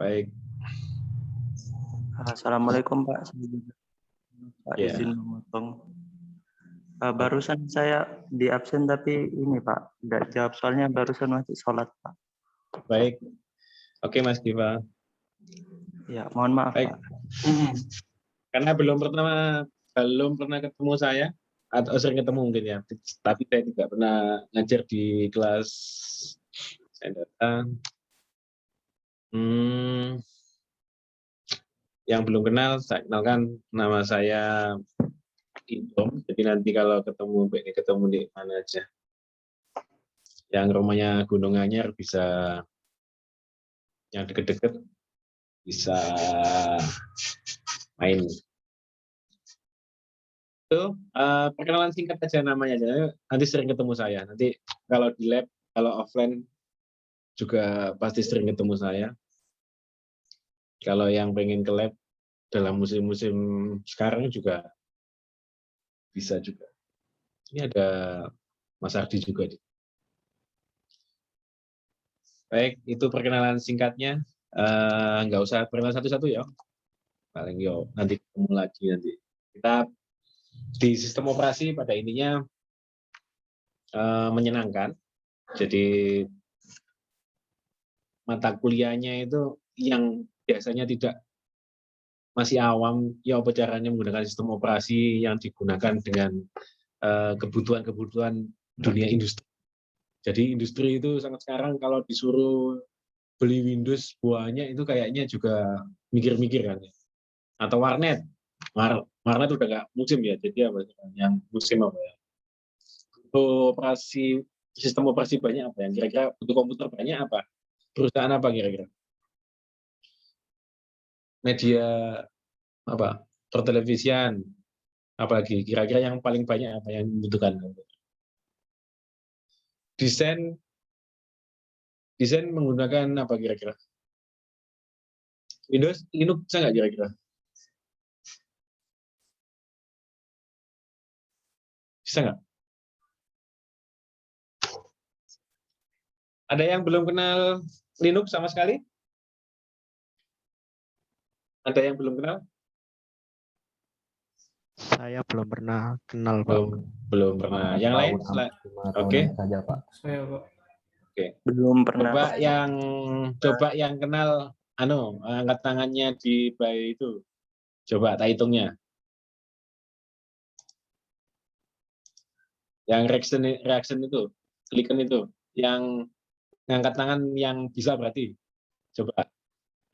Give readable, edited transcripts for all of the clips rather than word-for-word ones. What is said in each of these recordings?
Baik. Assalamualaikum Pak. Pak Ya. izin memotong. Barusan saya di absen tapi ini Pak, tidak jawab soalnya barusan masih sholat Pak. Baik. Oke Mas Diva. Ya, mohon maaf Baik. Pak. Karena belum pernah ketemu saya atau sering ketemu mungkin ya. Tapi saya tidak pernah ngajar di kelas saya datang. Yang belum kenal, saya kenalkan nama saya Indom. Jadi nanti kalau ketemu di mana aja. Yang rumahnya Gunung Anyar bisa, yang deket-deket bisa main. Itu perkenalan singkat aja namanya aja. Nanti sering ketemu saya. Nanti kalau di lab, kalau offline juga pasti sering ketemu saya. Kalau yang pengen ke lab dalam musim-musim sekarang juga bisa juga. Ini ada Mas Ardi juga. Baik, itu perkenalan singkatnya. Nggak usah perkenalan satu-satu ya. Paling nanti ketemu lagi nanti. Kita di sistem operasi pada intinya menyenangkan. Jadi mata kuliahnya itu yang biasanya tidak masih awam, ya caranya menggunakan sistem operasi yang digunakan dengan kebutuhan-kebutuhan dunia industri. Jadi industri itu sangat sekarang kalau disuruh beli Windows buahnya itu kayaknya juga mikir-mikir kan. Atau warnet. Warnet udah nggak musim ya, jadi apa yang musim apa ya? Untuk sistem operasi banyak apa yang kira-kira butuh komputer banyak apa? Perusahaan apa kira-kira? Media apa? Pertelevisian, apalagi kira-kira yang paling banyak apa yang dibutuhkan? Desain menggunakan apa kira-kira? Windows, Linux bisa nggak kira-kira? Bisa nggak? Ada yang belum kenal Linux sama sekali? Ada yang belum kenal? Saya belum pernah kenal, Pak. Belum pernah. Yang lain? Oke. Saja, Pak. Saya, Pak. Oke. Belum pernah. Coba yang kenal angkat tangannya di bayi itu. Coba tak hitungnya. Yang reaction itu, kliken itu, yang ngangkat tangan yang bisa berarti. Coba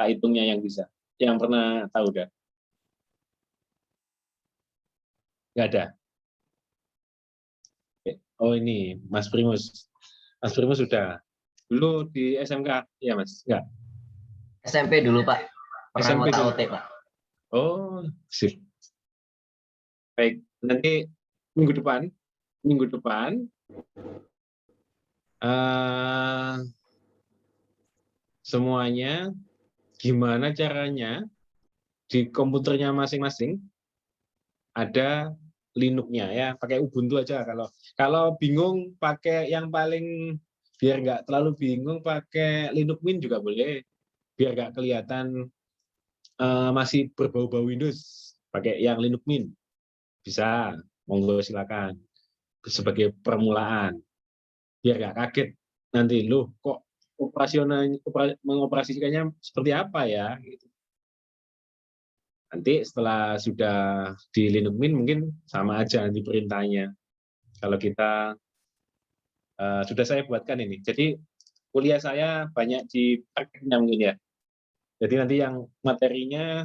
tak hitungnya yang bisa. Yang pernah tahu dah. Nggak ada. Oh ini Mas Primus. Mas Primus sudah. Dulu di SMK, ya Mas? Enggak. SMP dulu Pak. Pernah SMP dulu. OT Pak. Oh, sip. Baik, nanti minggu depan semuanya gimana caranya di komputernya masing-masing ada Linux-nya ya, pakai Ubuntu aja. Kalau bingung pakai yang paling, biar nggak terlalu bingung pakai Linux Mint juga boleh, biar nggak kelihatan masih berbau-bau Windows, pakai yang Linux Mint bisa, monggo silakan sebagai permulaan, biar nggak kaget nanti loh kok mengoperasikannya seperti apa ya gitu. Nanti setelah sudah di Linux Mint mungkin sama aja nanti perintahnya. Kalau kita sudah saya buatkan ini. Jadi kuliah saya banyak di prakteknya mungkin ya. Jadi nanti yang materinya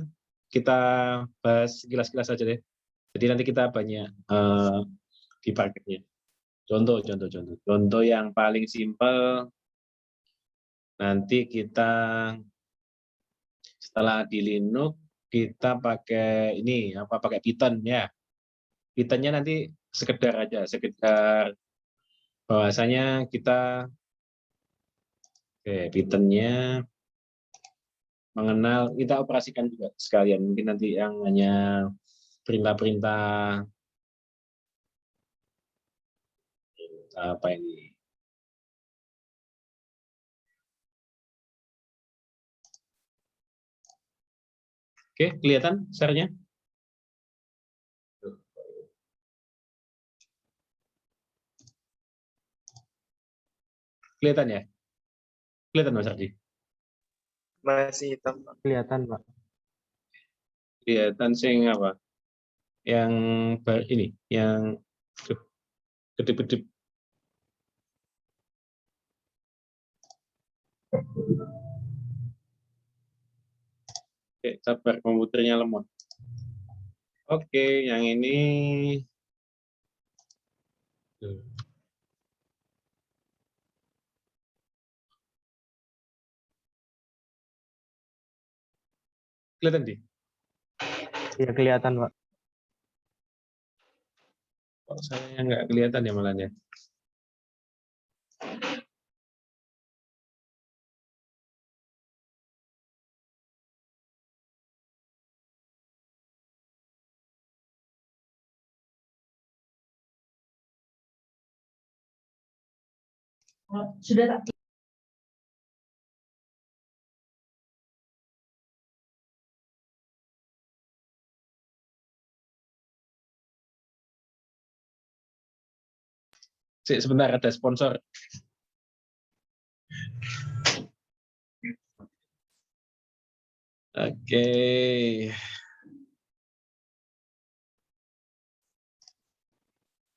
kita bahas kilas-kilas saja deh. Jadi nanti kita banyak di prakteknya. Contoh yang paling simpel nanti kita setelah di Linux kita pakai ini pakai Python ya. Pythonnya nanti sekedar bahwasanya kita Pythonnya mengenal, kita operasikan juga sekalian. Mungkin nanti yang hanya perintah-perintah apa ini? Oke, kelihatan share-nya? Kelihatan ya? Kelihatan Mas Ardi? Masih hitam, Pak. Kelihatan, Pak. Kelihatan sing apa? Yang ini, yang kedip-kedip. Oke, sabar, komputernya lemot. Oke, yang ini. Kelihatan di? Iya, kelihatan, Pak. Kok saya nggak kelihatan ya malahnya? Sudah tak Sebentar, ada sponsor. Oke.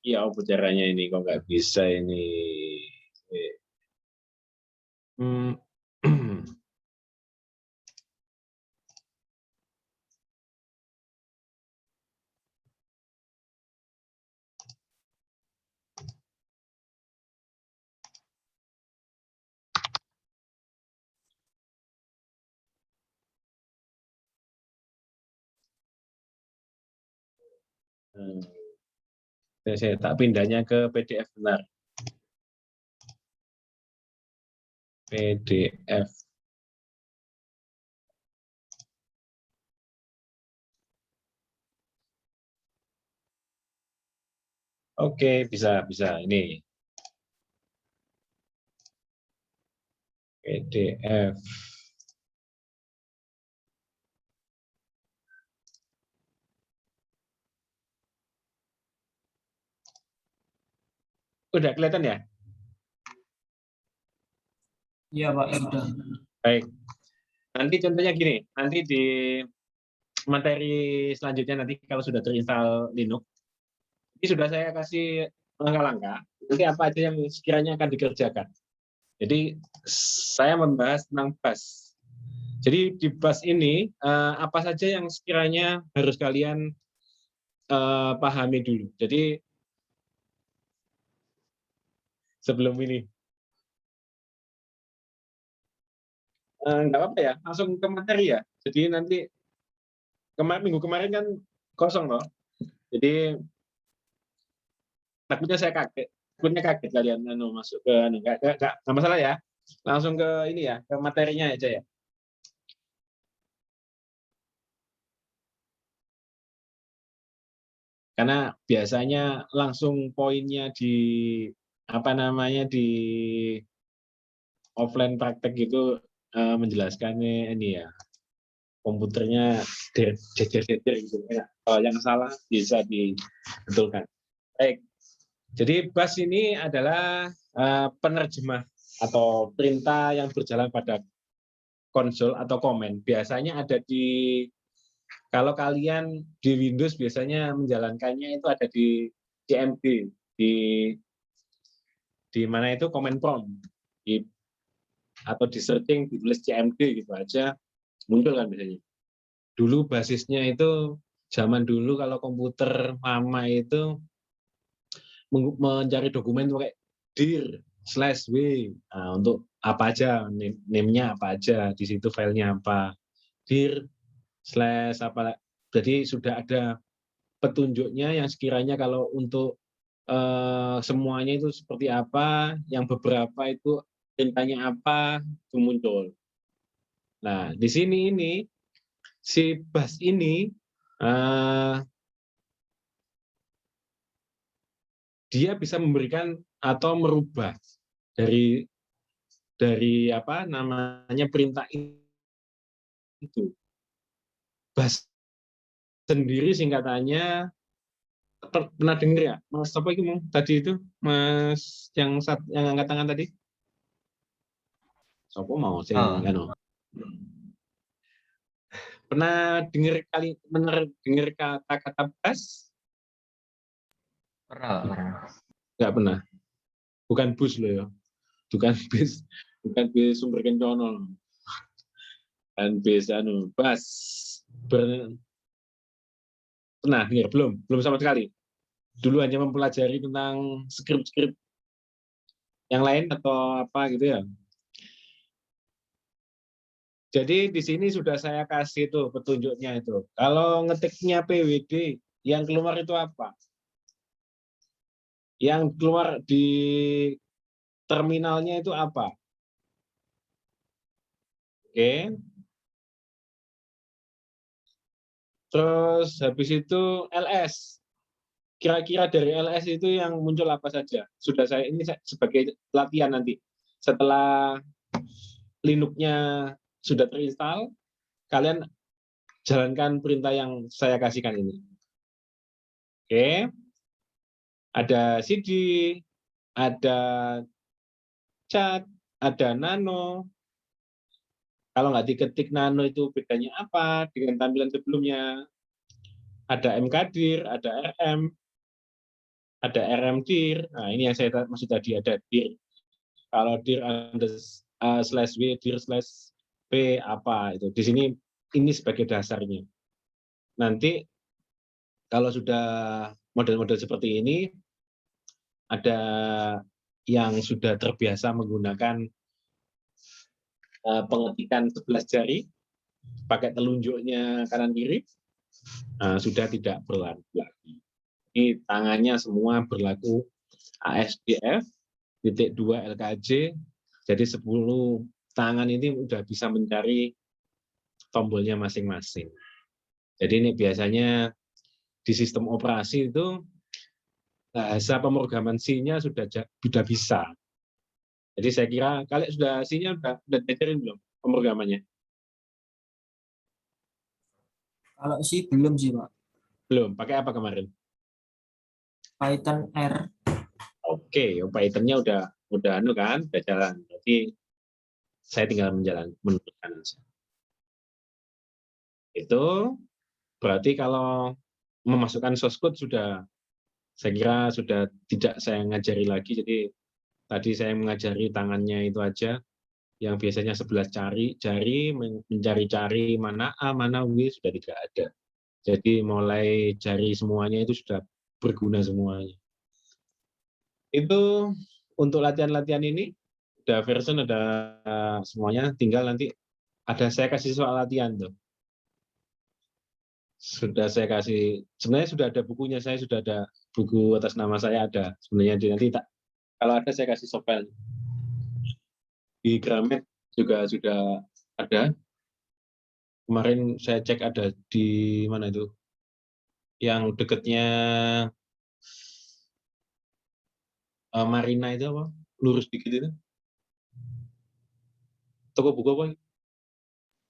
Ya, apa caranya ini kok nggak bisa ini? Hmm. Saya tak pindahnya ke PDF benar. PDF. Oke, bisa ini. PDF. Udah kelihatan ya? Iya, Pak, sudah. Baik. Nanti contohnya gini, nanti di materi selanjutnya nanti kalau sudah terinstall Linux, ini sudah saya kasih langkah-langkah, nanti apa aja yang sekiranya akan dikerjakan. Jadi saya membahas tentang bus. Jadi di bus ini apa saja yang sekiranya harus kalian pahami dulu. Jadi sebelum ini nggak apa-apa ya, langsung ke materi ya. Jadi nanti minggu kemarin kan kosong loh. Jadi takutnya saya kaget, kalian masuk ke nggak masalah ya. Langsung ke ini ya, ke materinya aja ya. Karena biasanya langsung poinnya di apa namanya di offline praktek itu menjelaskannya ini ya, komputernya jejer-jejer gitu ya. Kalau yang salah bisa dibetulkan. Baik. Jadi bus ini adalah penerjemah atau perintah yang berjalan pada konsol atau komen. Biasanya ada di, kalau kalian di Windows biasanya menjalankannya itu ada di CMD, di mana itu command prompt, atau di searching ditulis CMD gitu aja muncul kan biasanya. Dulu basisnya itu zaman dulu kalau komputer mama itu mencari dokumen pakai dir/w. Nah, untuk apa aja, name-nya apa aja, di situ filenya apa, dir/apa. Jadi sudah ada petunjuknya yang sekiranya kalau untuk semuanya itu seperti apa, yang beberapa itu perintahnya apa, itu muncul. Nah, di sini ini si bus ini dia bisa memberikan atau merubah dari apa namanya perintah itu. BAS sendiri singkatannya pernah dengar ya, Mas apa itu tadi itu, Mas yang angkat tangan tadi? Sopo mau sing Oh. anu. Pernah dengar kata-kata BAS? Pernah. Nggak pernah. Bukan bus loh ya. Bukan bis sumber kencono. Dan bis anu BAS. Pernah dengar? Belum sama sekali. Dulu hanya mempelajari tentang skrip-skrip yang lain atau apa gitu ya. Jadi di sini sudah saya kasih tuh petunjuknya itu. Kalau ngetiknya PWD, yang keluar itu apa? Yang keluar di terminalnya itu apa? Oke. Terus habis itu LS. Kira-kira dari LS itu yang muncul apa saja? Sudah saya ini sebagai latihan nanti. Setelah Linux-nya sudah terinstall, kalian jalankan perintah yang saya kasihkan ini. Oke. Ada CD, ada chat, ada nano. Kalau nggak diketik nano itu bedanya apa dengan tampilan sebelumnya? Ada mkdir, ada rm, ada rmdir. Nah, ini yang saya maksud tadi, ada dir. Kalau dir slash w, dir slash p apa itu. Di sini ini sebagai dasarnya. Nanti kalau sudah model-model seperti ini, ada yang sudah terbiasa menggunakan pengetikan 11 jari, pakai telunjuknya kanan kiri, sudah tidak berlaku lagi. Ini tangannya semua berlaku ASDF, titik 2 LKJ, jadi 10 tangan ini udah bisa mencari tombolnya masing-masing. Jadi ini biasanya di sistem operasi itu bahasa pemrograman C-nya sudah bisa. Jadi saya kira kalian sudah C-nya udah diajarin belum pemrogramannya? Kalau sih belum sih, Pak. Belum. Pakai apa kemarin? Python R. Oke, Python-nya udah anu kan, udah jalan. Berarti saya tinggal meneruskan aja. Itu berarti kalau memasukkan source code sudah, saya kira sudah tidak saya ngajari lagi. Jadi tadi saya mengajari tangannya itu aja, yang biasanya 11 jari mencari-cari mana A, mana W sudah tidak ada. Jadi mulai jari semuanya itu sudah berguna semuanya. Itu untuk latihan-latihan ini udah version, ada semuanya, tinggal nanti ada saya kasih soal latihan tuh. Sudah saya kasih, sebenarnya sudah ada bukunya, saya sudah ada buku atas nama saya ada. Sebenarnya nanti kalau ada saya kasih soft file. Di Gramet juga sudah ada. Kemarin saya cek ada di mana itu? Yang dekatnya Marina itu apa? Lurus dikit itu. Toko buku apa?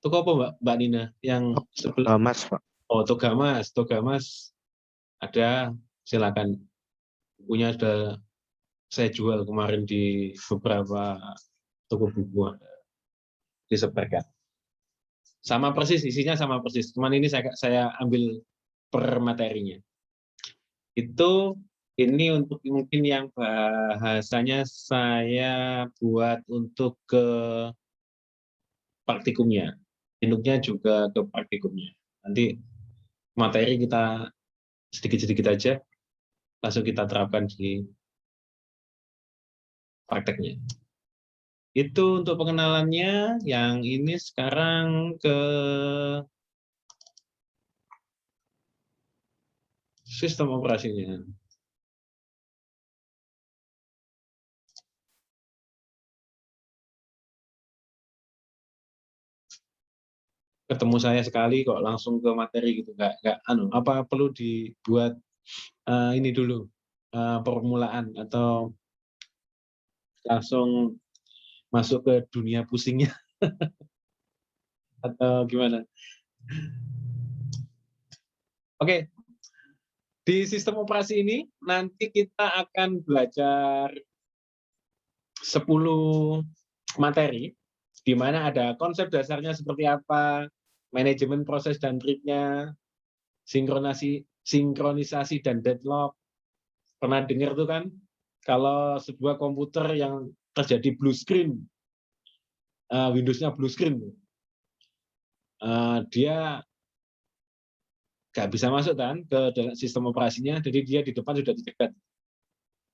Toko apa Mbak Nina? Yang sebelah Mas, Pak. Oh, Togamas ada, silakan. Bukunya sudah saya jual kemarin di beberapa toko buku, disebarkan. Sama persis, isinya sama persis. Cuman ini saya ambil per materinya. Itu ini untuk mungkin yang bahasanya saya buat untuk ke praktikumnya. Induknya juga ke praktikumnya. Nanti materi kita sedikit-sedikit aja, langsung kita terapkan di prakteknya. Itu untuk pengenalannya. Yang ini sekarang ke sistem operasinya. Ketemu saya sekali kok langsung ke materi gitu, nggak apa perlu dibuat ini dulu permulaan atau langsung masuk ke dunia pusingnya atau gimana? Oke, di sistem operasi ini nanti kita akan belajar 10 materi, di mana ada konsep dasarnya seperti apa, manajemen proses dan triknya, sinkronisasi dan deadlock. Pernah dengar tuh kan, kalau sebuah komputer yang terjadi blue screen, Windows-nya blue screen, dia nggak bisa masuk kan ke dalam sistem operasinya, jadi dia di depan sudah dicegat.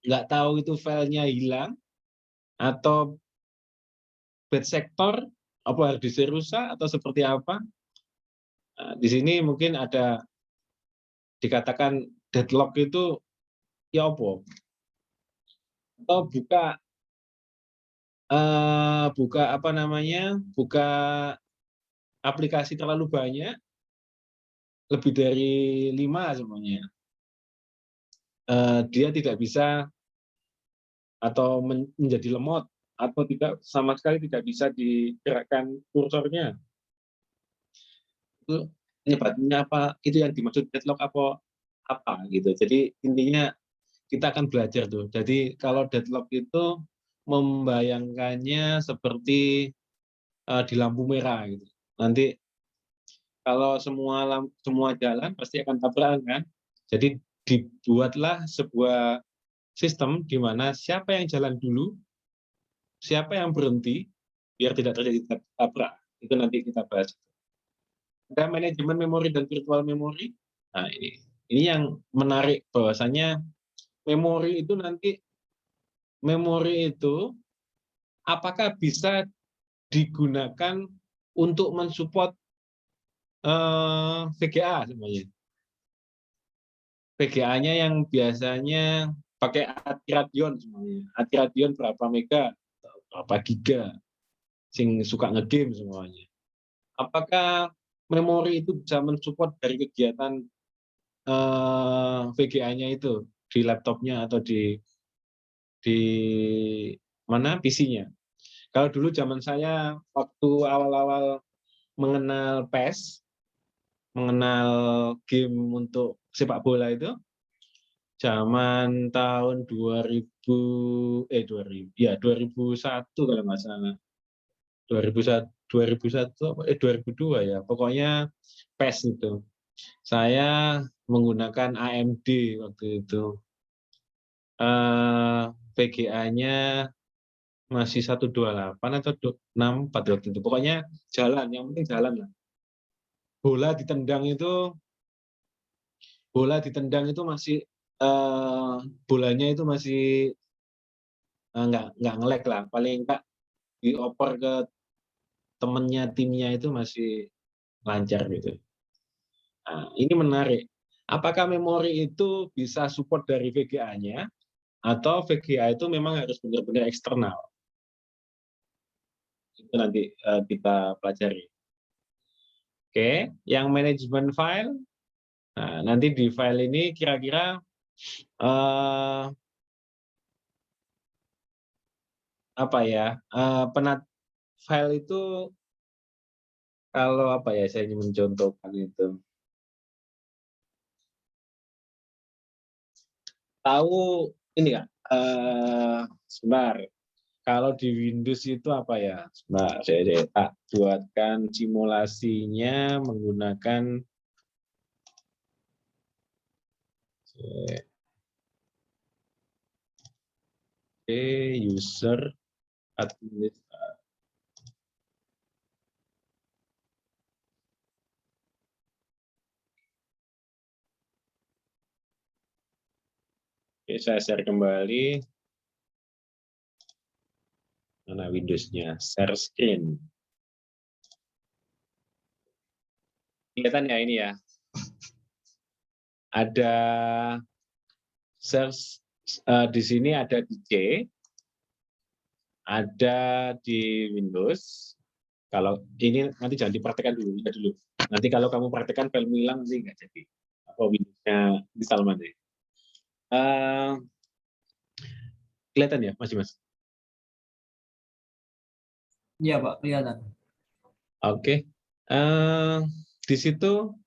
Nggak tahu itu filenya hilang, atau bad sector, apa hard disk rusak, atau seperti apa. Di sini mungkin ada dikatakan deadlock itu ya apa? Atau buka apa namanya? Buka aplikasi terlalu banyak, lebih dari 5 semuanya. Dia tidak bisa atau menjadi lemot, atau tidak sama sekali tidak bisa digerakkan kursornya. Itu penyebabnya apa? Itu yang dimaksud deadlock apa gitu. Jadi intinya kita akan belajar tuh. Jadi kalau deadlock itu membayangkannya seperti di lampu merah gitu. Nanti kalau semua jalan pasti akan tabrakan kan. Jadi dibuatlah sebuah sistem di mana siapa yang jalan dulu, siapa yang berhenti, biar tidak terjadi tabrak. Itu nanti kita bahas. Ada manajemen memori dan virtual memory. Nah, ini yang menarik, bahwasanya memori itu apakah bisa digunakan untuk mensupport VGA semuanya. VGA-nya yang biasanya pakai Atradion semuanya. Atradion berapa mega, berapa giga, sing suka ngegame semuanya. Apakah memori itu bisa mensupport dari kegiatan VGA-nya itu di laptopnya atau di mana PC-nya? Kalau dulu zaman saya waktu awal-awal mengenal PES, mengenal game untuk sepak bola itu, zaman tahun 2001 kalau nggak salah. 2002 ya, pokoknya PES itu. Saya menggunakan AMD waktu itu. VGA-nya masih 128 atau 64 waktu itu. Pokoknya jalan, yang penting jalan lah. Bola ditendang itu masih bolanya itu masih nggak nge-lag lah. Paling enggak dioper ke temennya, timnya itu masih lancar gitu. Nah, ini menarik. Apakah memori itu bisa support dari VGA-nya, atau VGA itu memang harus benar-benar eksternal? Itu nanti kita pelajari. Oke, yang manajemen file. Nah, nanti di file ini kira-kira apa ya? File itu kalau apa ya? Saya ingin mencontohkan itu. Tahu ini nggak? Sebentar. Kalau di Windows itu apa ya? Nah, saya tak buatkan simulasinya menggunakan user administrator. Oke, saya share kembali. Mana Windows-nya? Share screen. Kelihatan ya ini ya. Ada search di sini, ada di C, ada di Windows. Kalau ini nanti jangan dipraktekkan dulu, ya dulu. Nanti kalau kamu praktekkan file hilang sih nggak jadi. Apa Windows-nya di Salman ya. Kelihatan ya, Mas? Iya Pak, kelihatan. Oke. Di situ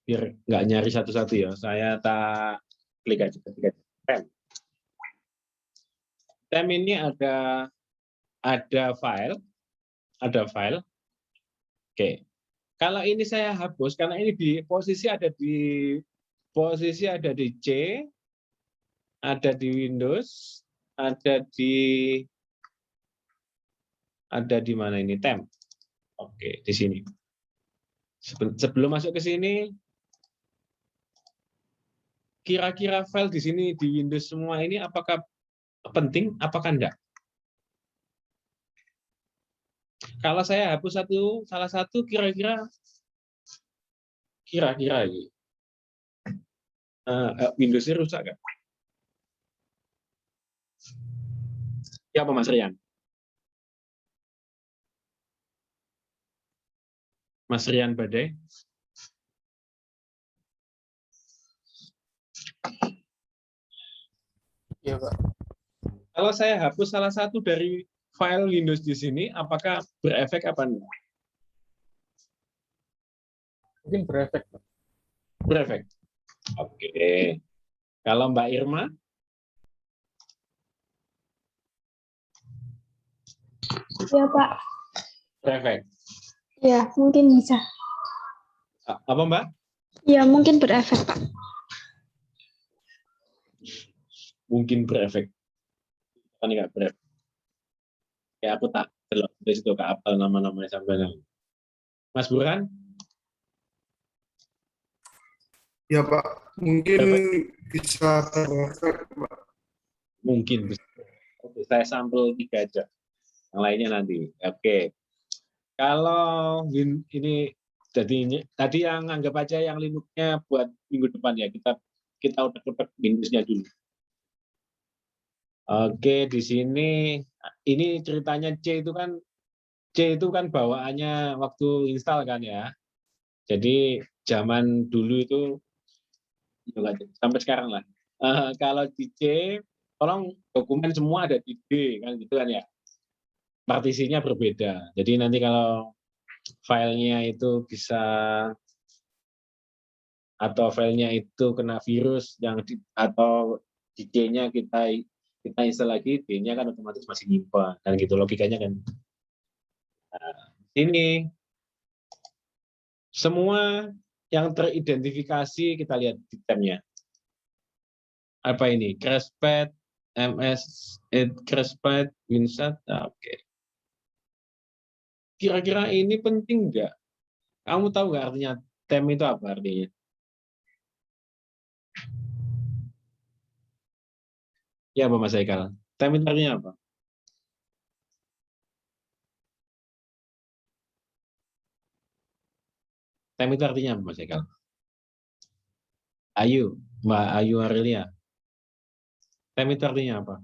biar nggak nyari satu-satu ya. Saya tak klik aja. Tem. Tem ini ada file. Oke. Kalau ini saya hapus karena ini di posisi ada di C, ada di Windows, ada di mana ini tem. Oke, di sini. Sebelum masuk ke sini, kira-kira file di sini di Windows semua ini apakah penting, apakah enggak? Kalau saya hapus salah satu, kira-kira ini Windows-nya rusak nggak? Ya apa Mas Rian? Mas Rian Badai? Iya, Pak. Kalau saya hapus salah satu dari file Windows di sini, apakah berefek apa enggak? Mungkin berefek, Pak. Berefek. Oke. Kalau Mbak Irma? Ya, Pak. Berefek. Ya, mungkin bisa. Apa Mbak? Ya, mungkin berefek, Pak. Mungkin berefek. Kan nggak berefek. Ya aku tak delok dari situ ke apal nama-namanya sampai. Mas Burhan? Ya Pak, mungkin bisa berefek Pak. Mungkin bisa. Oke, saya sampel 3 aja. Yang lainnya nanti. Oke. Kalau ini jadi tadi yang anggap aja yang Linux-nya buat minggu depan ya. Kita utak-utak Windows-nya dulu. Oke, di sini ini ceritanya C itu kan bawaannya waktu install kan ya. Jadi zaman dulu itu sampai sekarang lah. Kalau di C, tolong dokumen semua ada di D kan gitu kan ya. Partisinya berbeda. Jadi nanti kalau filenya itu bisa atau filenya itu kena virus atau di D-nya kita install lagi, D-nya kan otomatis masih nyimpan kan gitu logikanya kan. Nah, ini semua yang teridentifikasi kita lihat di tab-nya. Apa ini? Crashpad, MS, Crashpad, Winsat. Oke. Kira-kira ini penting nggak? Kamu tahu nggak artinya tem itu apa artinya? Ya, Pak Mas Haikal. Tem itu artinya apa? Tem itu artinya apa, Mas Haikal? Ayu, Mbak Ayu Aurelia. Tem itu artinya apa?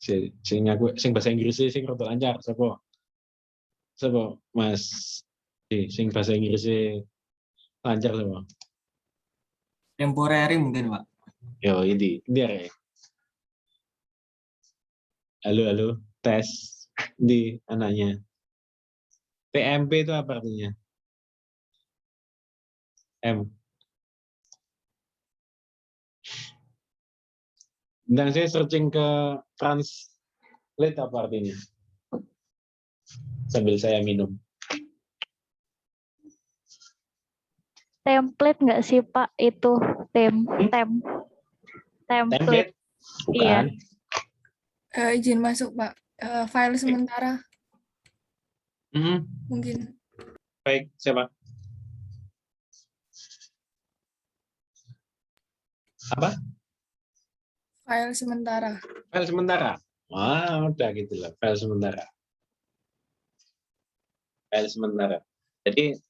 Sing bahasa Inggris sing rada lancar, sapa? Sapa, Mas? Sing bahasa Inggris lancar sapa? Temporary mungkin, Pak. Yo, ini ya. Halo, tes di anaknya. TMP itu apa artinya? M. Dan saya searching ke translate apa artinya? Sambil saya minum. Template nggak sih, Pak? Itu template. Template? Iya. Bukan. Izin masuk, Pak. File sementara mungkin. Baik, siapa? Apa? File sementara. File sementara. Wah, udah gitu lah, file sementara. File sementara. Jadi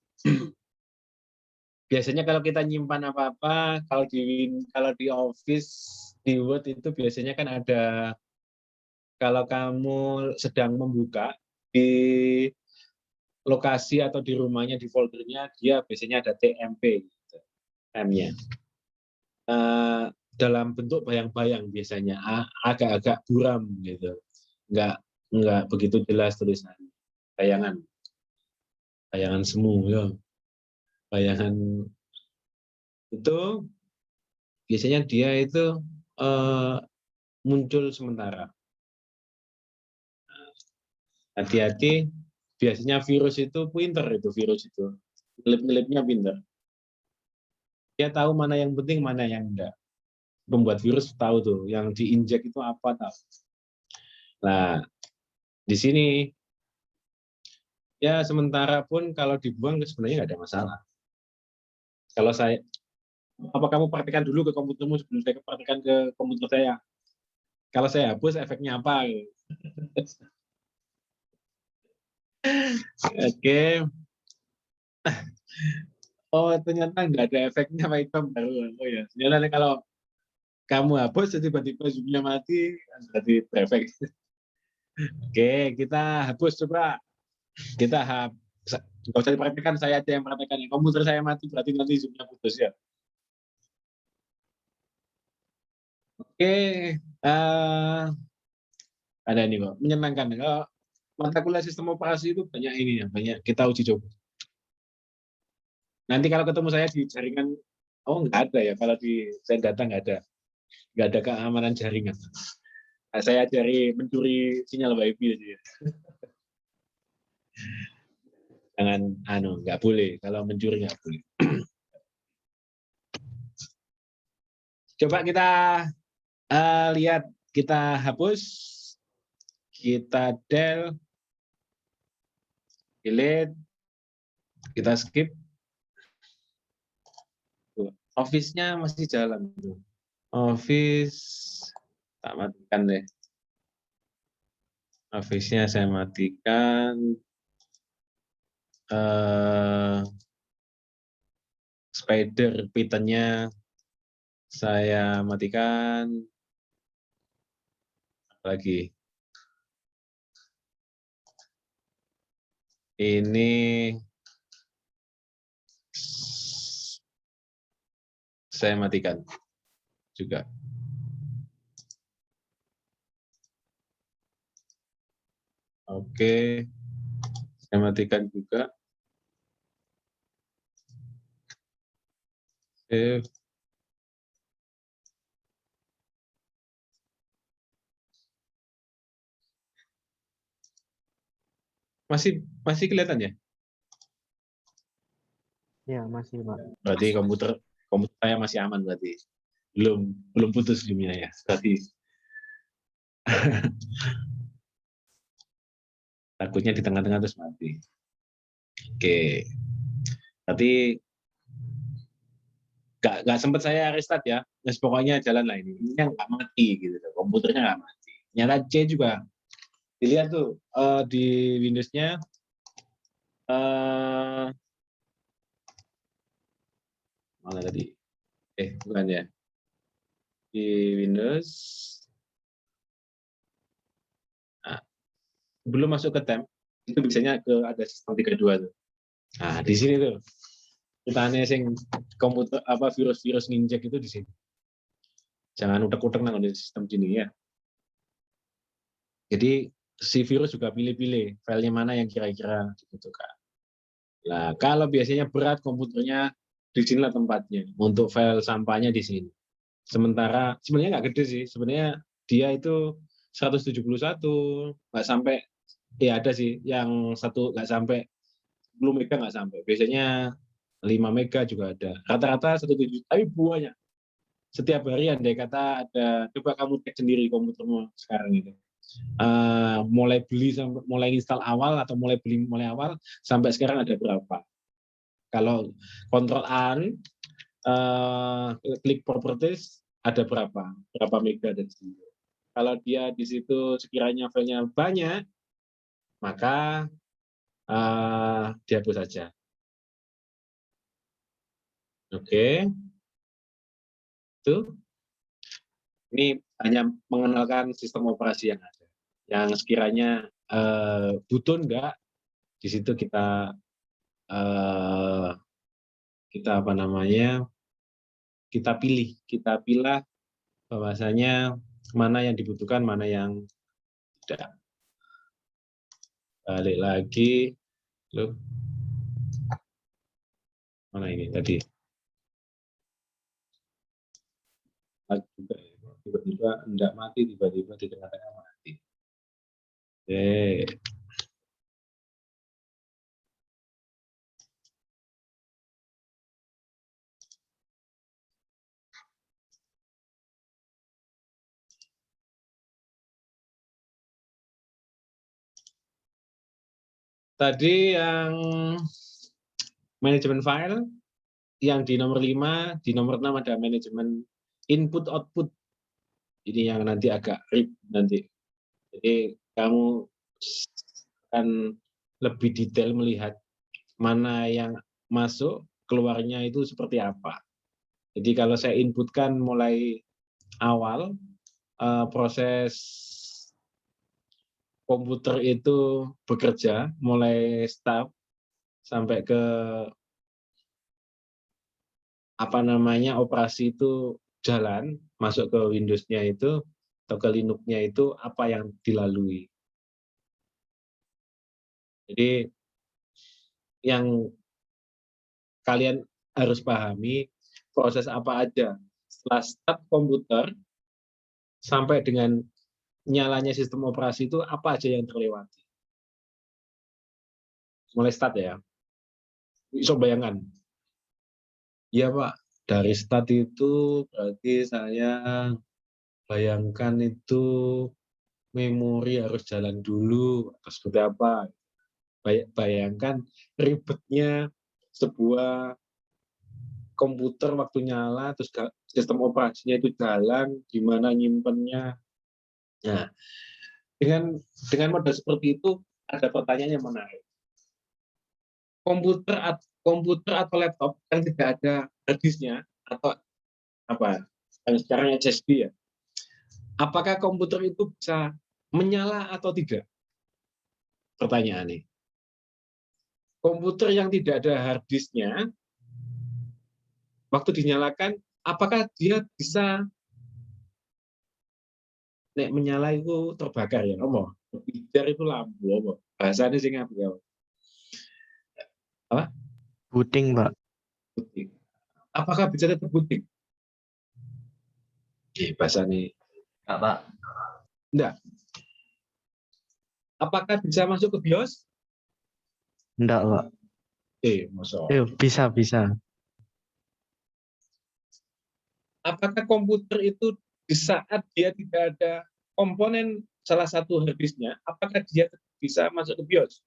biasanya kalau kita nyimpan apa-apa, kalau di Office, di Word itu biasanya kan ada, kalau kamu sedang membuka di lokasi atau di rumahnya, di foldernya, dia biasanya ada TMP, gitu, M-nya. Dalam bentuk bayang-bayang biasanya, agak-agak buram gitu, nggak begitu jelas tulisan bayangan. bayangan semu ya. Bayangan itu biasanya dia itu muncul sementara. Hati-hati, biasanya virus itu pinter itu virus itu. Ngelip-ngelipnya pinter. Dia tahu mana yang penting, mana yang enggak. Pembuat virus tahu tuh, yang diinjek itu apa tahu. Nah, di sini ya sementara pun kalau dibuang sebenarnya nggak ada masalah. Kalau saya, apa kamu praktekkan dulu ke komputermu sebelum saya praktekkan ke komputer saya? Kalau saya hapus efeknya apa? Oke. Oh ternyata nggak ada efeknya Pak Itam baru. Oh ya, ternyata kalau kamu hapus tiba-tiba zoom-nya mati, berarti berefek. Oke, kita hapus coba. Kita hapus. Nggak usah dipraktekkan, saya aja yang praktekkan. Komputer saya mati, berarti nanti zoom-nya putus ya. Oke, ada nih Pak, menyenangkan. Kalau mata kuliah sistem operasi itu banyak ini ya, banyak kita uji coba. Nanti kalau ketemu saya di jaringan, oh nggak ada ya, kalau di saya data nggak ada keamanan jaringan. Nah, saya cari mencuri sinyal WiFi aja. Ya. Jangan, nggak boleh. Kalau mencuri nggak boleh. Coba kita lihat, kita hapus, kita delete, kita skip. Office-nya masih jalan. Office, tak matikan deh. Office-nya saya matikan. Spider Python-nya saya matikan. Lagi. Ini saya matikan juga. Oke, saya matikan juga. Save. Masih kelihatan ya? Ya, masih, Pak. Berarti komputer saya masih aman berarti. Belum putus zoom-nya ya. Berarti takutnya di tengah-tengah terus mati. Oke. Berarti nggak sempat saya restart ya. Nah, pokoknya jalan lah ini. Ini yang nggak mati gitu. Komputernya nggak mati. Nyata C juga. Dilihat tuh di Windows-nya mana tadi? Bukan ya. Di Windows. Nah, belum masuk ke temp, itu biasanya ada sistem 32 tuh. Nah, di sini tuh. Kita sing komputer virus-virus nginjek itu di sini. Jangan utek-utek nang di sistem sini ya. Jadi si virus juga pilih-pilih filenya mana yang kira-kira dibutuhkan. Nah, kalau biasanya berat komputernya di sinilah tempatnya untuk file sampahnya di sini. Sementara sebenarnya nggak gede sih, sebenarnya dia itu 171 nggak sampai, ya ada sih yang satu nggak sampai 10 mega nggak sampai. Biasanya 5 mega juga ada. Rata-rata 1,7, tapi buahnya setiap hari andai kata ada, coba kamu cek sendiri komputermu sekarang itu. Mulai beli sampai mulai install awal atau mulai beli mulai awal sampai sekarang ada berapa? Kalau Ctrl A, klik properties ada berapa mega dari situ. Kalau dia di situ sekiranya filenya banyak, maka dihapus saja. Oke, itu ini hanya mengenalkan sistem operasi yang ada. Yang sekiranya butuh enggak, di situ kita pilih bahwasanya mana yang dibutuhkan, mana yang tidak. Balik lagi, loh. Mana ini tadi? Tiba-tiba enggak mati, tiba-tiba di tengah-tengah mati. Oke. Tadi yang manajemen file, yang di nomor 5, di nomor 6 ada manajemen input output. Ini yang nanti agak ribet nanti. Jadi kamu akan lebih detail melihat mana yang masuk, keluarnya itu seperti apa. Jadi kalau saya inputkan mulai awal, proses komputer itu bekerja, mulai start sampai ke operasi itu jalan, masuk ke Windows-nya itu, atau ke Linux-nya itu, apa yang dilalui. Jadi yang kalian harus pahami, proses apa aja setelah start komputer sampai dengan nyalanya sistem operasi itu apa aja yang terlewati. Mulai start ya. Bisa bayangkan. Ya Pak, dari start itu berarti saya bayangkan itu memori harus jalan dulu atau seperti apa. Bayangkan ribetnya sebuah komputer waktu nyala, terus sistem operasinya itu jalan, gimana nyimpennya. Nah, dengan model seperti itu ada pertanyaan yang menarik. Komputer atau laptop yang tidak ada hard disknya atau apa? Sekarang SSD ya. Apakah komputer itu bisa menyala atau tidak? Pertanyaannya. Komputer yang tidak ada hard disknya, waktu dinyalakan, apakah dia bisa menyala itu terbakar ya? Biar itu lampu, bahasanya sih apa ya? Apa? Booting, Pak. Booting. Apakah bisa tetap booting? Bahasanya. Enggak, Pak. Enggak. Apakah bisa masuk ke BIOS? Enggak, Pak. Masa. Bisa. Apakah komputer itu di saat dia tidak ada komponen salah satu hard disknya, apakah dia bisa masuk ke BIOS?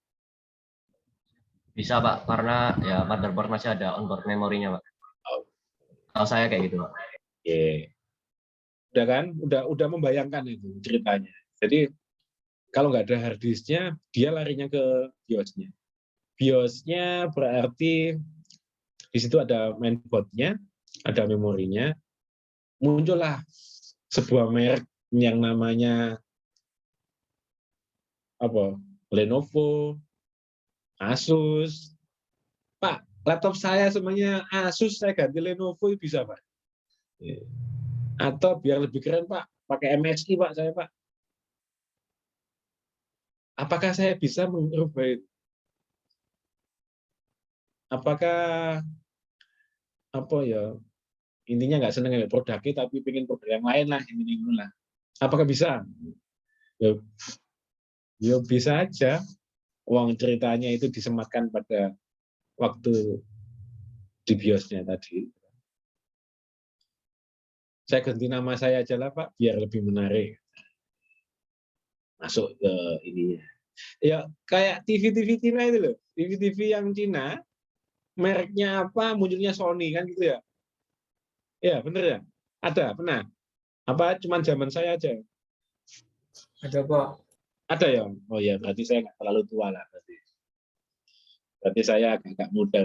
Bisa, Pak, karena ya motherboard masih ada onboard memorinya, Pak. Kalau saya kayak gitu, Pak. Udah kan? Udah membayangkan itu ceritanya. Jadi kalau nggak ada hard disknya, dia larinya ke BIOS-nya. BIOS-nya berarti di situ ada mainboard-nya, ada memorinya. Muncullah sebuah merek yang namanya Lenovo, Asus. Pak, laptop saya semuanya Asus, saya ganti Lenovo bisa, Pak. Atau biar lebih keren, Pak, pakai MSI, Pak, saya, Pak. Apakah saya bisa merubah itu? Apakah intinya nggak seneng dengan produknya tapi pengen produk yang lain lah, ini lah. Apakah bisa? Ya bisa aja. Uang ceritanya itu disematkan pada waktu di BIOS-nya tadi. Saya ganti nama saya aja lah, Pak, biar lebih menarik. Masuk ke ininya. Ya kayak TV Cina itu loh. TV yang Cina, mereknya apa, munculnya Sony kan gitu ya. Ya, bener ya? Ada, pernah? Apa cuman zaman saya aja? Ada, Pak. Ada ya? Oh ya, berarti saya nggak terlalu tua lah. Berarti saya agak muda.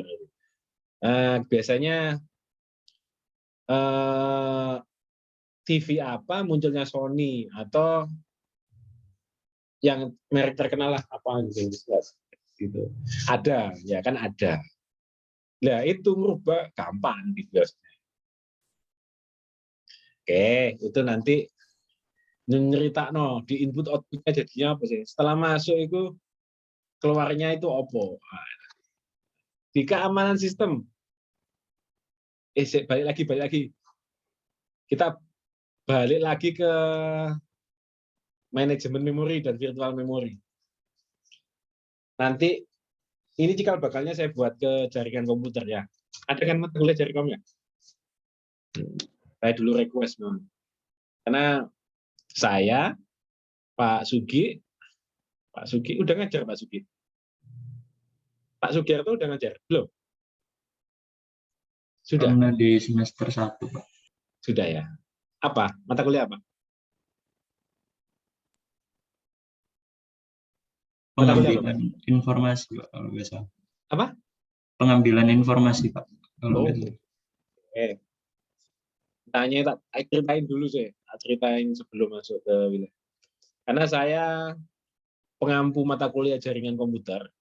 Biasanya TV apa munculnya Sony atau yang merek terkenal lah apa gitu. Ada, ya kan ada. Nah, itu merubah gampang di BIOS. Oke, itu nanti nyerita di input outputnya jadinya apa sih? Setelah masuk itu keluarnya itu apa? Di keamanan sistem balik lagi. Kita balik lagi ke manajemen memori dan virtual memory. Nanti ini cikal bakalnya saya buat ke jaringan komputer ya. Ada kan mata kuliah jaringan? Saya dulu request memang. Karena saya, Pak Sugi udah ngajar Pak Sugi. Pak Sugiarto udah ngajar belum? Sudah. Pernah di semester 1, Pak. Sudah ya. Apa? Mata kuliah apa? Pengambilan informasi, Pak, kalau nggak salah. Apa? Pengambilan informasi, Pak. Kalau nggak salah. Tanya tak ceritain dulu saya. Ceritain sebelum masuk ke wilayah. Karena saya pengampu mata kuliah jaringan komputer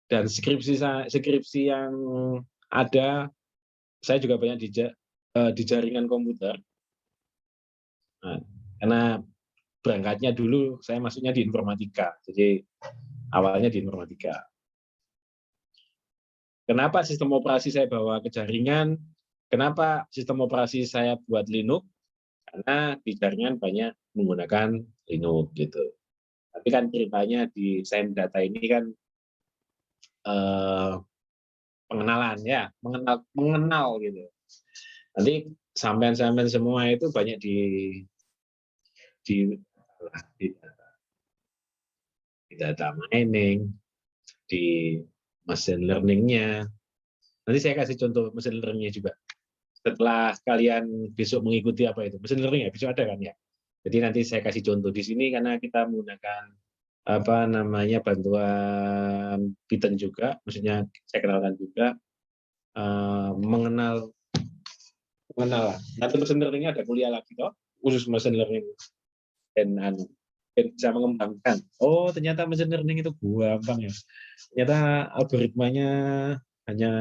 dan skripsi yang ada, saya juga banyak di jaringan komputer. Nah, karena berangkatnya dulu saya masuknya di informatika, jadi awalnya di informatika. Kenapa sistem operasi saya bawa ke jaringan? Kenapa sistem operasi saya buat Linux? Karena di jaringan banyak menggunakan Linux gitu. Tapi kan ceritanya di Sains Data ini kan pengenalan ya, mengenal gitu. Nanti sampean-sampean semua itu banyak di data mining, di machine learning-nya. Nanti saya kasih contoh machine learning-nya juga. Setelah kalian besok mengikuti apa itu machine learning ya, besok ada kan ya. Jadi nanti saya kasih contoh di sini karena kita menggunakan bantuan Python juga, maksudnya saya kenalkan juga mengenal. Nanti machine learning ada kuliah lagi toh, khusus machine learning dan bisa mengembangkan. Oh ternyata machine learning itu gampang ya. Ternyata algoritmanya hanya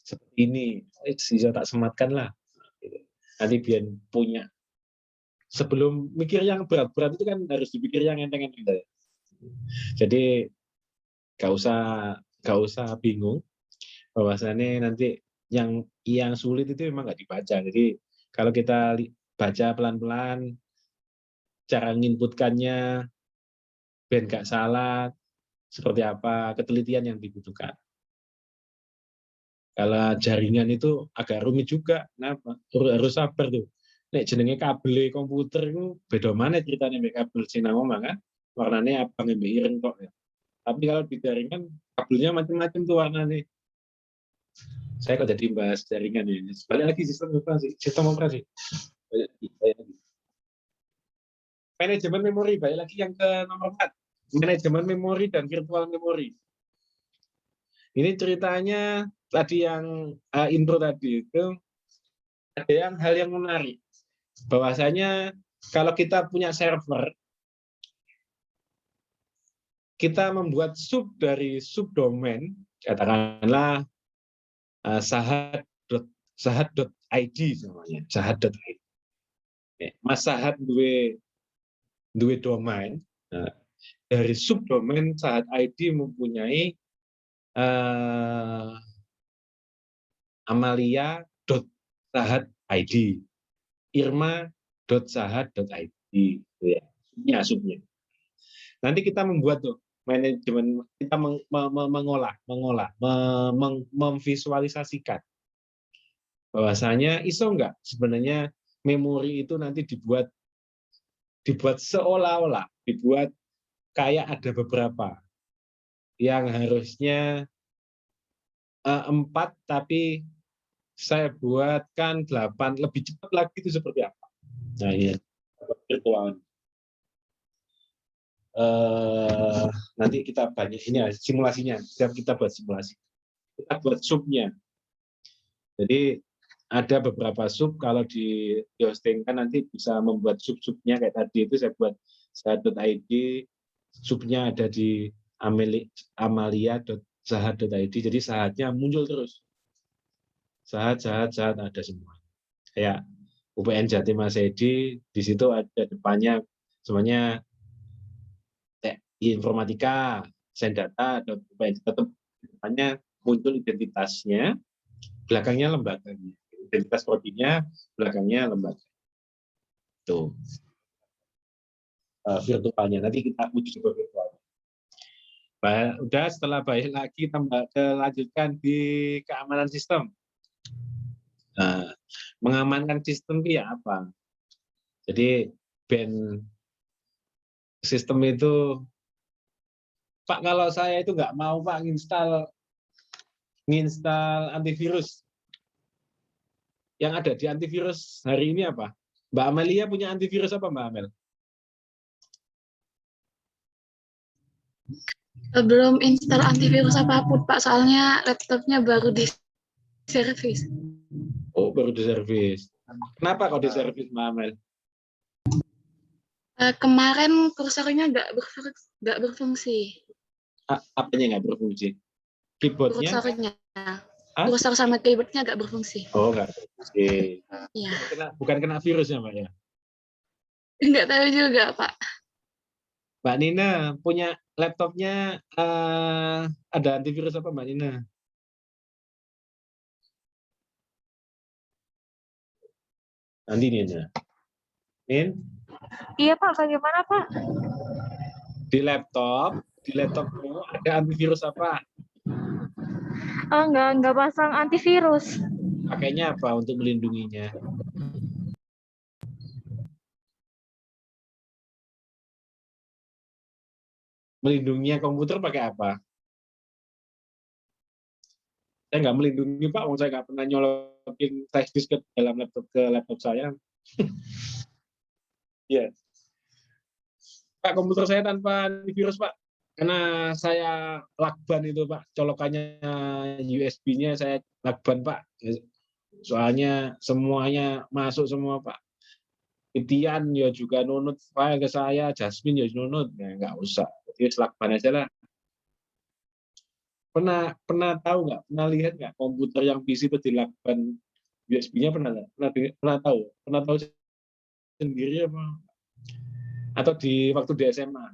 seperti ini, bisa tak sematkan lah. Nanti biar punya. Sebelum mikir yang berat-berat itu kan harus dipikir yang enteng-enteng. Jadi gak usah bingung bahwasannya nanti yang sulit itu memang nggak dibaca. Jadi kalau kita baca pelan-pelan, cara menginputkannya ben nggak salah, seperti apa ketelitian yang dibutuhkan. Kalau jaringan itu agak rumit juga, kenapa? Harus sabar tuh. Nek jenenge kabel komputer itu beda mana ceritanya mbek kabel sinamoma kan? Warnanya abang mbek ireng kok ya. Tapi kalau di jaringan kabelnya macam-macam tuh warnanya. Saya kok jadi bahas jaringan ini. Balik lagi sistem operasi. Balik lagi. Manajemen memori, balik lagi yang ke nomor 4. Manajemen memori dan virtual memory. Ini ceritanya tadi yang intro tadi itu ada hal yang menarik. Bahwasanya kalau kita punya server, kita membuat sub dari subdomain, katakanlah sahat.id namanya, sahat.id. Mas Sahat duwe domain, dari subdomain sahat.id mempunyai amalia.sahat.id, irma.sahat.id, ya, subnya. Nanti kita membuat tuh manajemen, kita memvisualisasikan bahwasanya iso enggak sebenarnya memori itu nanti dibuat seolah-olah, dibuat kayak ada beberapa yang harusnya 4 tapi saya buatkan 8, lebih cepat lagi itu seperti apa? Nah ini virtual. Nanti kita banyak ini simulasinya. Setiap kita buat simulasi, kita buat subnya. Jadi ada beberapa sub, kalau di hostingkan nanti bisa membuat sub-subnya kayak tadi itu saya buat sahat.id, subnya ada di amalia.sahat.id, jadi sahatnya muncul terus. Sahat ada semua. Kayak UPN Jatim Masedi, di situ ada depannya semuanya informatika, Sains Data, UPN, tetap depannya muncul identitasnya, belakangnya lembaga. Identitas prodinya, belakangnya lembaga. Tuh. Virtualnya. Nanti kita uji coba virtualnya. Udah, setelah baik lagi lanjutkan di keamanan sistem. Nah, mengamankan sistem itu ya apa? Jadi sistem itu, Pak, kalau saya itu nggak mau Pak nginstal antivirus. Yang ada di antivirus hari ini apa? Mbak Amelia punya antivirus apa, Mbak Amel? Belum install antivirus apapun, Pak. Soalnya laptopnya baru di servis. Oh, baru diservis. Kenapa kok diservis, Mbak Amel? Kemarin kursornya nggak berfungsi. Apanya nggak berfungsi? Keyboardnya? Kursornya. Kursor sama keyboardnya nggak berfungsi. Oh, nggak berfungsi. Iya. Bukan kena virusnya, Mbak ya? Nggak tahu juga, Pak. Mbak Nina punya laptopnya ada antivirus apa, Mbak Nina? Nanti Nina. Iya, Pak. Bagaimana, Pak? Di laptopmu ada antivirus apa? Nggak pasang antivirus. Pakainya apa untuk melindunginya? Melindunginya komputer pakai apa? Saya nggak melindungi, Pak. Saya nggak pernah nyolokin flash disk ke dalam laptop saya. Ya. Pak, komputer saya tanpa antivirus, Pak. Karena saya lakban itu, Pak. Colokannya USB-nya saya lakban, Pak. Soalnya semuanya masuk semua, Pak. Titian ya juga nunut file ke saya, Jasmine ya nunut. Ya nggak usah. Jadi lakban aja lah. Pernah tahu nggak? Pernah lihat nggak komputer yang PC itu dilakban USB-nya pernah nggak? Pernah tahu? Pernah tahu sendiri apa? Atau waktu di SMA?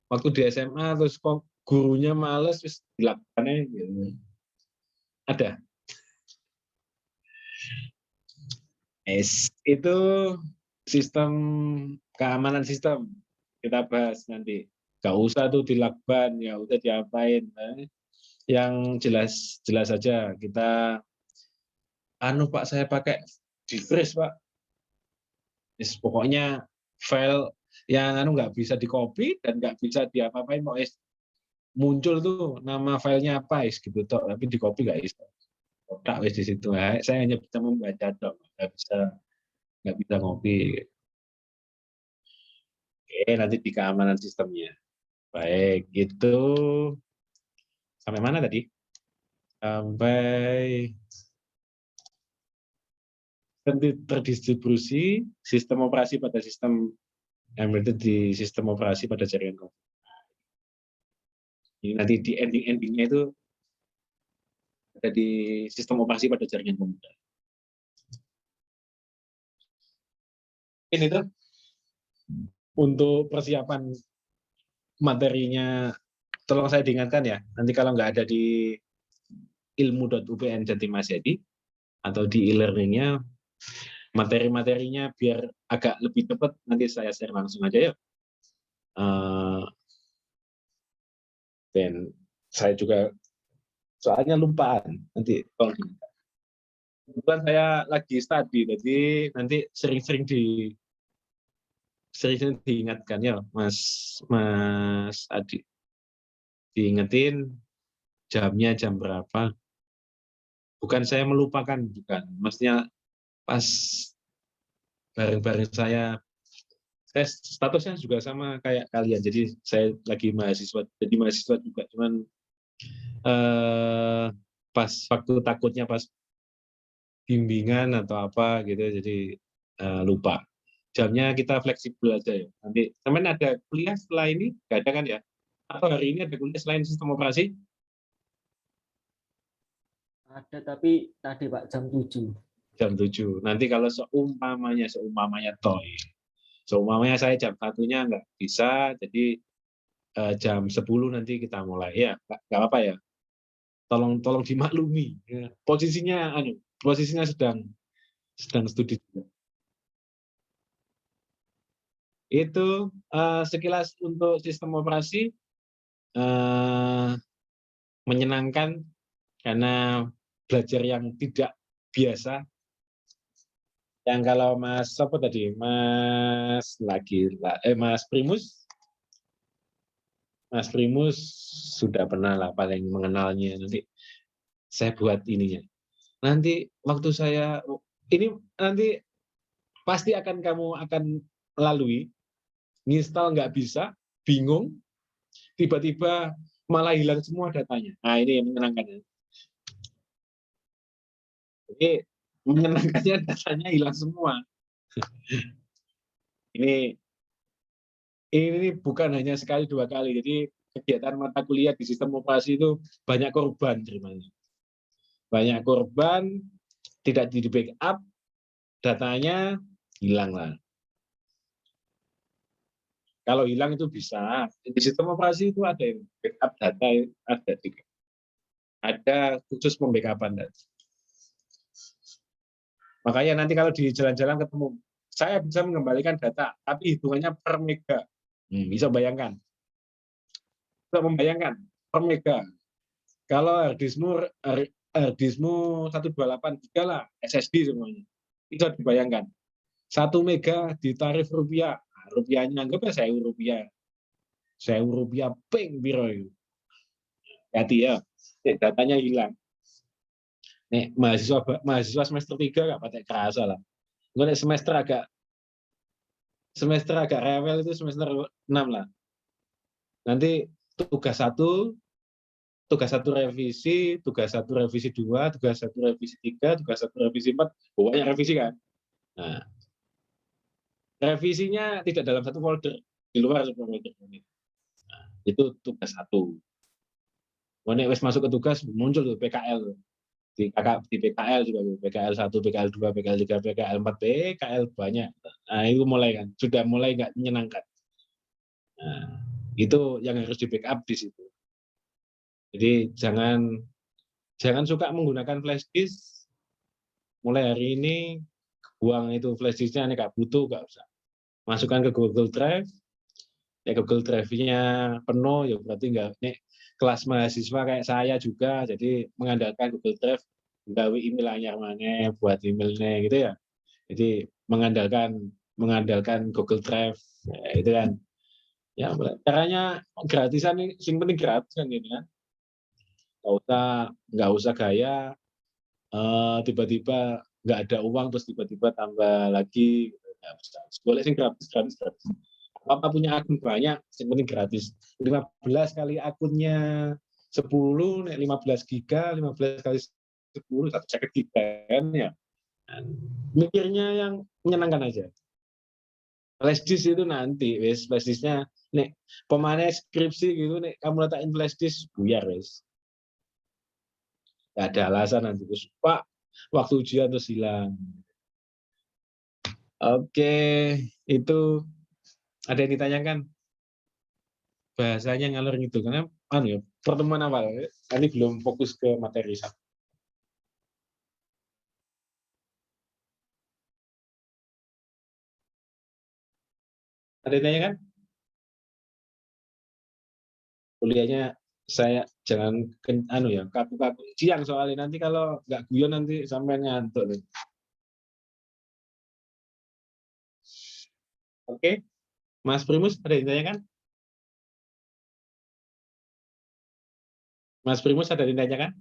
Waktu di SMA terus gurunya males terus dilakbannya gitu. Ada. Itu sistem keamanan sistem kita bahas nanti. Gak usah tuh dilakban, ya udah diapain. Yang jelas saja kita Pak, saya pakai di freeze, Pak. Pokoknya file yang nggak bisa di copy dan nggak bisa diapa-apain, mau muncul tuh nama filenya apa gitu toh, tapi di copy nggak bisa. Tak wis di situ. Saya hanya bisa membaca dong, nggak bisa ngopi. Oke, nanti di keamanan sistemnya. Baik, itu sampai mana tadi? Sampai terdistribusi sistem operasi pada sistem embedded di sistem operasi pada jaringan komputer. Ini nanti di endingnya itu ada di sistem operasi pada jaringan komputer. Ini tuh untuk persiapan materinya, tolong saya diingatkan ya. Nanti kalau nggak ada di ilmu.upn Jatimasjadi atau di e-learningnya, materi-materinya biar agak lebih cepat, nanti saya share langsung aja ya. Dan saya juga soalnya lupaan nanti kalau kebetulan saya lagi study, jadi nanti sering-sering diingatkan ya Mas Adi, diingetin jamnya jam berapa. Bukan saya melupakan, bukan, maksudnya pas bareng-bareng saya statusnya juga sama kayak kalian, jadi saya lagi mahasiswa, jadi mahasiswa juga, cuman pas waktu takutnya pas bimbingan atau apa gitu, jadi lupa. Jamnya kita fleksibel aja ya. Nanti teman ada kuliah setelah ini, nggak ada kan ya? Atau hari ini ada kuliah selain sistem operasi? Ada, tapi tadi Pak jam 7. Jam 7. Nanti kalau seumpamanya saya jam 1-nya nggak bisa, jadi jam 10 nanti kita mulai. Ya, nggak apa-apa ya? tolong dimaklumi. Ya. Posisinya sedang studi juga. Itu sekilas untuk sistem operasi menyenangkan karena belajar yang tidak biasa. Yang kalau Mas apa tadi? Mas Primus sudah pernah lah paling mengenalnya. Nanti saya buat ininya. Nanti waktu saya ini nanti pasti kamu akan lalui, install nggak bisa, bingung, tiba-tiba malah hilang semua datanya. Nah ini yang menyenangkan. Jadi menyenangkannya datanya hilang semua. Ini bukan hanya sekali dua kali. Jadi kegiatan mata kuliah di sistem operasi itu banyak korban ceritanya. Banyak korban, tidak di backup, datanya hilang lah. Kalau hilang itu bisa. Di sistem operasi itu ada yang backup data, ada tiga. Ada khusus pembackupan data. Makanya nanti kalau di jalan-jalan ketemu, saya bisa mengembalikan data, tapi hitungannya per mega. Bisa bayangkan. Bisa membayangkan per mega. Kalau harddiskmu 128 giga lah, SSD semuanya. Bisa dibayangkan. 1 mega di tarif rupiah. Nah, rupiahnya anggapnya 1.000 rupiah. 1.000 rupiah ping biro itu. Hati ya, datanya hilang. Nih, mahasiswa semester 3 nggak pakai kerasa lah. Gue semester agak rewel itu semester 6 lah. Nanti tugas satu revisi, tugas 1 revisi 2, tugas 1 revisi 3, tugas 1 revisi 4, banyak revisi kan. Nah, revisinya tidak dalam satu folder, di luar satu folder. Nah, itu tugas 1. Kalau wes masuk ke tugas muncul tuh PKL. Di PKL juga, PKL 1, PKL 2, PKL 3, PKL 4, PKL banyak. Nah, itu mulai kan, sudah mulai nggak menyenangkan. Nah, itu yang harus di backup di situ. Jadi jangan suka menggunakan flash disk. Mulai hari ini buang itu flash disknya, ini nggak butuh, nggak usah. Masukkan ke Google Drive. Ya Google Drive-nya penuh, ya berarti nggak. Nih kelas mahasiswa kayak saya juga, jadi mengandalkan Google Drive, gawe email anyar mana, buat emailnya gitu ya. Jadi mengandalkan Google Drive, ya, itu kan. Ya caranya gratisan nih, sing penting gratis kan gitu kan. Nggak usah gaya, tiba-tiba nggak ada uang terus tiba-tiba tambah lagi. Boleh sih gratis. Apa punya akun banyak, yang penting gratis. 15 kali akunnya 10, 15 giga, 15 kali 10, 1 giga kan ya. Mikirnya yang menyenangkan aja. Flash disk itu nanti, flash disknya, nih pemakai skripsi gitu, nih kamu letakin flash disk, buyar wes. Gak ada alasan nanti, terus Pak, waktu ujian terus hilang. Oke, itu ada yang ditanyakan? Bahasanya ngalor gitu, karena pertemuan awal, ini belum fokus ke materi. Ada yang ditanyakan? Kuliahnya saya jangan kaku-kaku siang soalnya, nanti kalau nggak guyon nanti sampai ngantuk nih. Oke, Mas Primus ada yang ditanyakan? Mas Primus ada yang ditanyakan?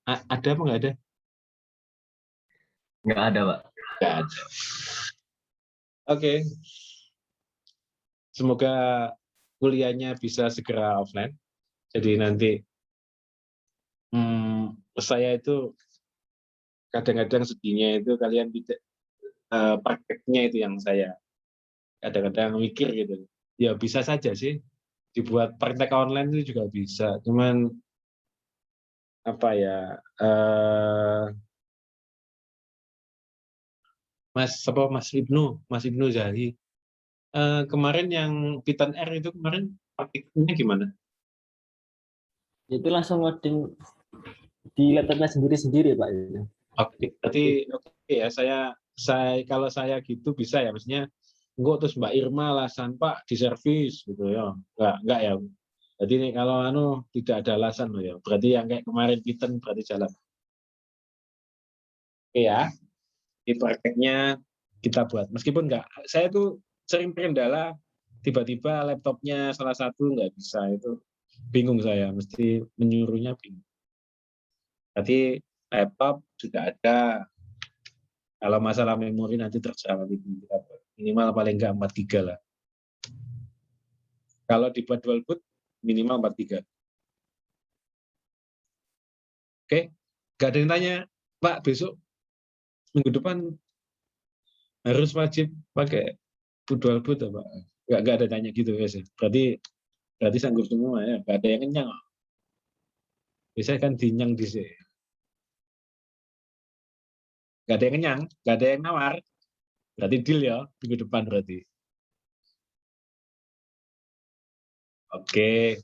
Ada apa nggak ada? Nggak ada, Pak. Nggak ada. Oke. Semoga kuliahnya bisa segera offline. Jadi nanti saya itu kadang-kadang sedihnya itu kalian tidak prakteknya itu yang saya kadang-kadang mikir gitu. Ya bisa saja sih dibuat praktek online itu juga bisa. Cuman apa ya? Mas Ibnu Zahri kemarin yang Python R itu kemarin praktiknya gimana? Itu langsung ngoding di laptopnya sendiri-sendiri Pak. Oke, berarti oke ya, saya kalau saya gitu bisa ya, maksudnya enggak terus Mbak Irma alasan Pak di servis gitu ya. Enggak ya. Jadi ini kalau tidak ada alasan loh ya. Berarti yang kayak kemarin Python berarti jalan. Oke ya. Ini prakteknya kita buat. Meskipun enggak, saya tuh sering terkendala tiba-tiba laptopnya salah satu nggak bisa, itu bingung saya, mesti menyuruhnya bingung. Berarti laptop sudah ada. Kalau masalah memori nanti terserah minimal paling enggak 4 GB lah. Kalau dibuat dual boot minimal 4 GB. Oke, nggak ada yang tanya, Pak besok minggu depan harus wajib pakai dual boot Pak? Nggak ada tanya gitu guys. Berarti sanggup semua ya, nggak ada yang kenyang. Biasanya kan dinyang di sini. Nggak ada yang kenyang, nggak ada yang nawar. Berarti deal ya, minggu depan berarti. Oke.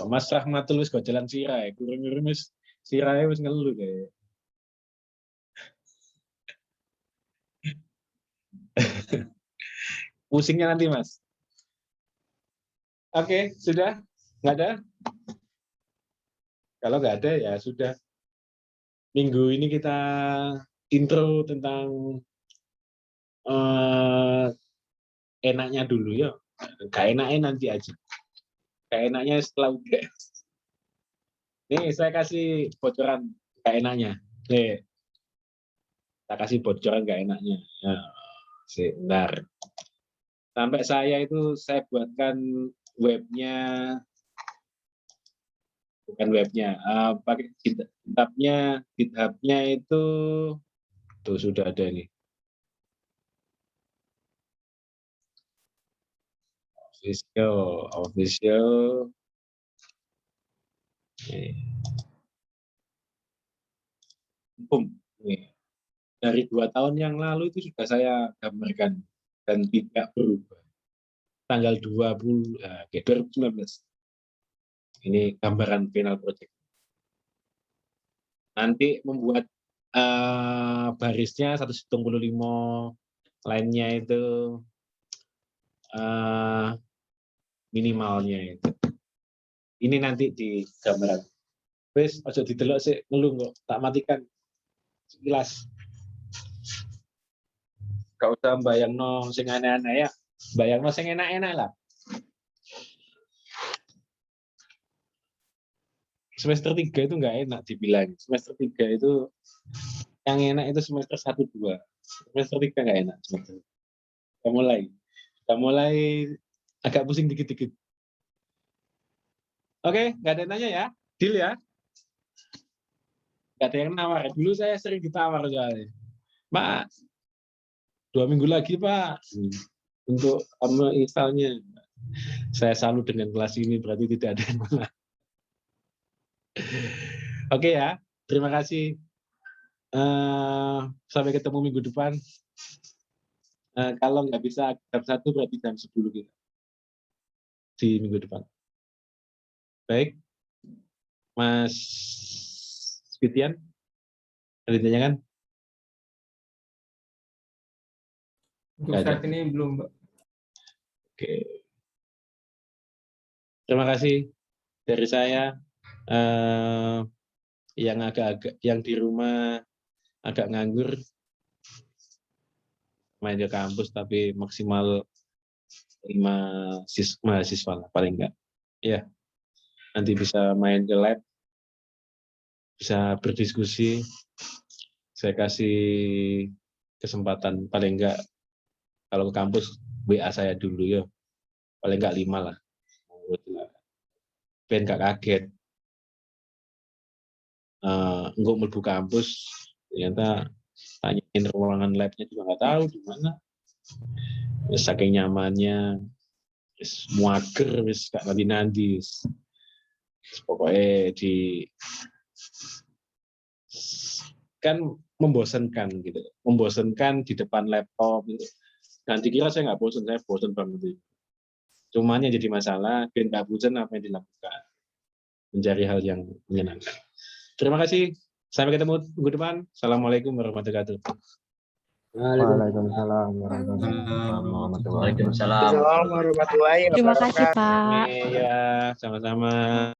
Mas Rahmatul wis kok jalan sirai, kurang-kurang wis sirai wis ngeluh kayak. Pusingnya nanti Mas. Oke, sudah? Nggak ada? Kalau nggak ada ya sudah. Minggu ini kita intro tentang enaknya dulu ya. Gak enaknya nanti aja. Gak enaknya setelah UTS. Nih saya kasih bocoran gak enaknya. Nih, saya kasih bocoran gak enaknya. Ya, sebentar. Sampai saya buatkan webnya, bukan webnya, pakai GitHub-nya itu tuh sudah ada nih. Official. Nih. Dari 2 tahun yang lalu itu sudah saya gambarkan dan tidak berubah. Tanggal 20, 2019. Ini gambaran final project. Nanti membuat barisnya 175, lainnya itu minimalnya itu. Ini nanti di gambaran. Wes, aja didelok sih ngeluh kok, tak matikan. Sekilas. Gak usah bayangno sing aneh-aneh ya. Bayangno sing enak-enak lah. Semester 3 itu nggak enak dibilang. Semester 3 itu yang enak itu semester 1, 2. Semester 3 nggak enak. Kita mulai agak pusing dikit-dikit. Oke, nggak ada yang nanya ya. Deal ya. Nggak ada yang nawar. Dulu saya sering ditawar soalnya. Pak, 2 minggu lagi Pak. Untuk installnya. Saya salut dengan kelas ini, berarti tidak ada yang menang. Oke ya, terima kasih. Sampai ketemu minggu depan. Kalau nggak bisa jam 1 berarti jam 10 kita di minggu depan. Baik, Mas Fitian, ada ditanyakan? Untuk saat ini belum, Mbak. Oke. Terima kasih dari saya. Yang di rumah agak nganggur, main ke kampus tapi maksimal 5 mahasiswa lah paling enggak. Ya, nanti bisa main ke lab, bisa berdiskusi. Saya kasih kesempatan paling enggak kalau ke kampus WA saya dulu ya, paling enggak 5 lah. Ben enggak kaget. Enggak mlebu kampus ternyata tanyain ruangan labnya juga nggak tahu di mana. Saking nyamannya, muager, gak nanti. Pokoknya kan membosankan gitu, membosankan di depan laptop gitu. Dan dikira saya nggak bosan, saya bosan banget. Cuman yang jadi masalah, biar nggak bosan apa yang dilakukan. Mencari hal yang menyenangkan. Terima kasih. Sampai ketemu minggu depan. Assalamualaikum warahmatullahi wabarakatuh. Waalaikumsalam Waalaikumsalam. Assalamualaikum warahmatullahi Terima kasih, wabarakatuh. Pak. Iya, sama-sama.